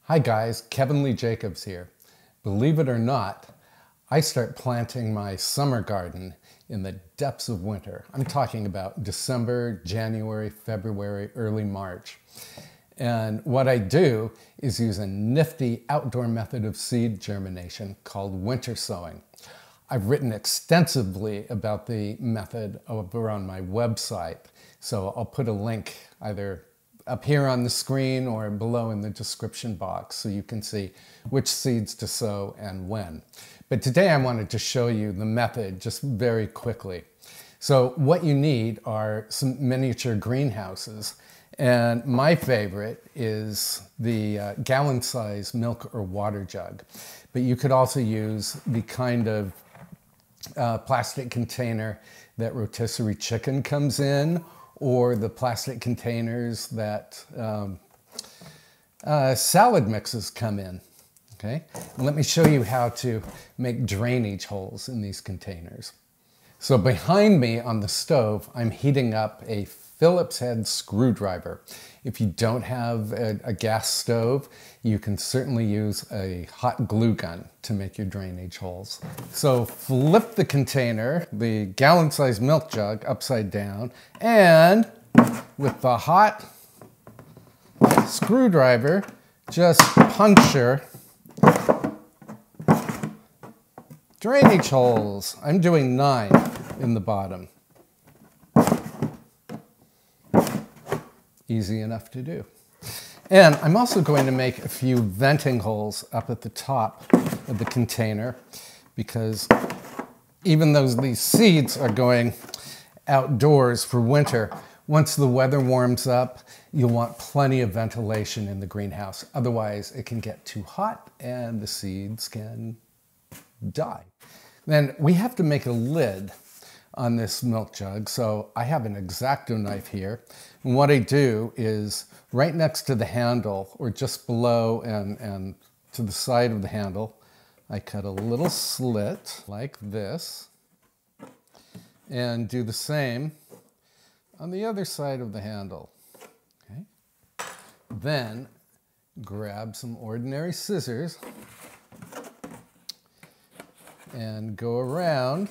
Hi guys, Kevin Lee Jacobs here. Believe it or not, I start planting my summer garden in the depths of winter. I'm talking about December, January, February, early March. And what I do is use a nifty outdoor method of seed germination called winter-sowing. I've written extensively about the method over on my website, so I'll put a link either up here on the screen or below in the description box so you can see which seeds to sow and when. But today I wanted to show you the method just very quickly. So what you need are some miniature greenhouses, and my favorite is the gallon-size milk or water jug. But you could also use the kind of plastic container that rotisserie chicken comes in, or the plastic containers that salad mixes come in, okay? And let me show you how to make drainage holes in these containers. So behind me on the stove, I'm heating up a Phillips head screwdriver. If you don't have a gas stove, you can certainly use a hot glue gun to make your drainage holes. So flip the container, the gallon-sized milk jug, upside down, and with the hot screwdriver, just puncture drainage holes. I'm doing 9 in the bottom. Easy enough to do. And I'm also going to make a few venting holes up at the top of the container, because even though these seeds are going outdoors for winter, once the weather warms up, you'll want plenty of ventilation in the greenhouse. Otherwise, it can get too hot and the seeds can die. Then we have to make a lid on this milk jug. So I have an X-Acto knife here. And what I do is right next to the handle, or just below and to the side of the handle, I cut a little slit like this and do the same on the other side of the handle. Okay. Then grab some ordinary scissors and go around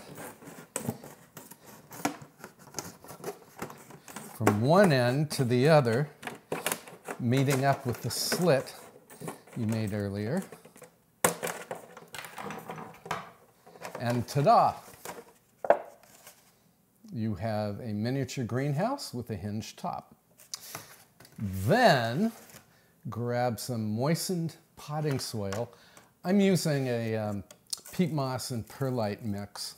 from one end to the other, meeting up with the slit you made earlier. And ta-da! You have a miniature greenhouse with a hinged top. Then grab some moistened potting soil. I'm using a peat moss and perlite mix,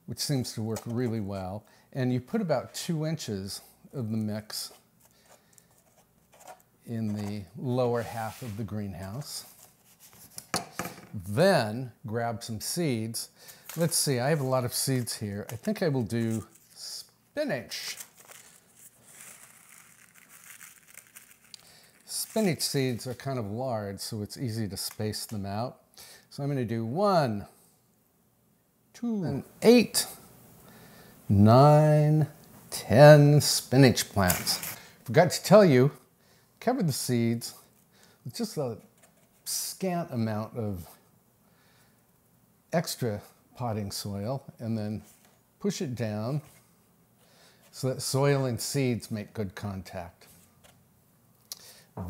which seems to work really well. And you put about 2 inches of the mix in the lower half of the greenhouse. Then grab some seeds. Let's see, I have a lot of seeds here. I think I will do spinach. Spinach seeds are kind of large, so it's easy to space them out. So I'm going to do 1, 2, and 8, 9, 10 spinach plants. Forgot to tell you, cover the seeds with just a scant amount of extra potting soil, and then push it down so that soil and seeds make good contact.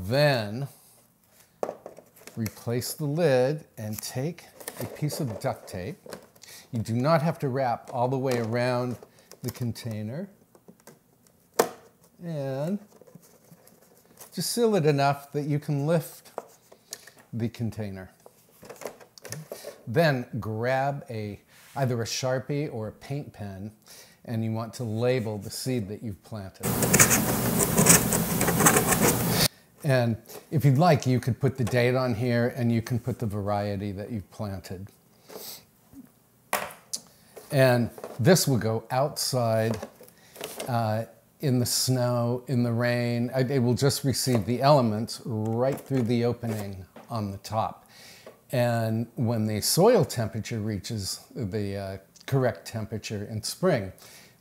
Then replace the lid and take a piece of duct tape. You do not have to wrap all the way around the container, and just seal it enough that you can lift the container. Then grab either a Sharpie or a paint pen, and you want to label the seed that you've planted. And if you'd like, you could put the date on here, and you can put the variety that you've planted. And this will go outside in the snow, in the rain. It will just receive the elements right through the opening on the top. And when the soil temperature reaches the correct temperature in spring,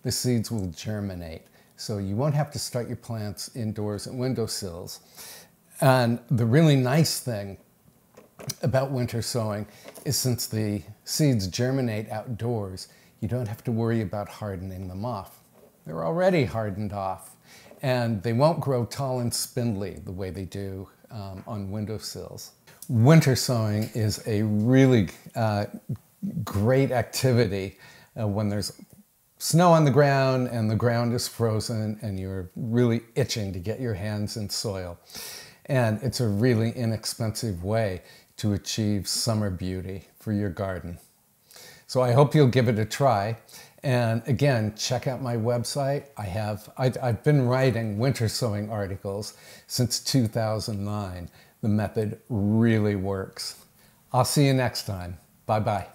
the seeds will germinate. So you won't have to start your plants indoors at windowsills. And the really nice thing about winter sowing is since the seeds germinate outdoors, you don't have to worry about hardening them off. They're already hardened off, and they won't grow tall and spindly the way they do on windowsills. Winter sowing is a really great activity when there's snow on the ground and the ground is frozen and you're really itching to get your hands in soil. And it's a really inexpensive way to achieve summer beauty for your garden. So I hope you'll give it a try. And again, check out my website. I've been writing winter sowing articles since 2009. The method really works. I'll see you next time. Bye-bye.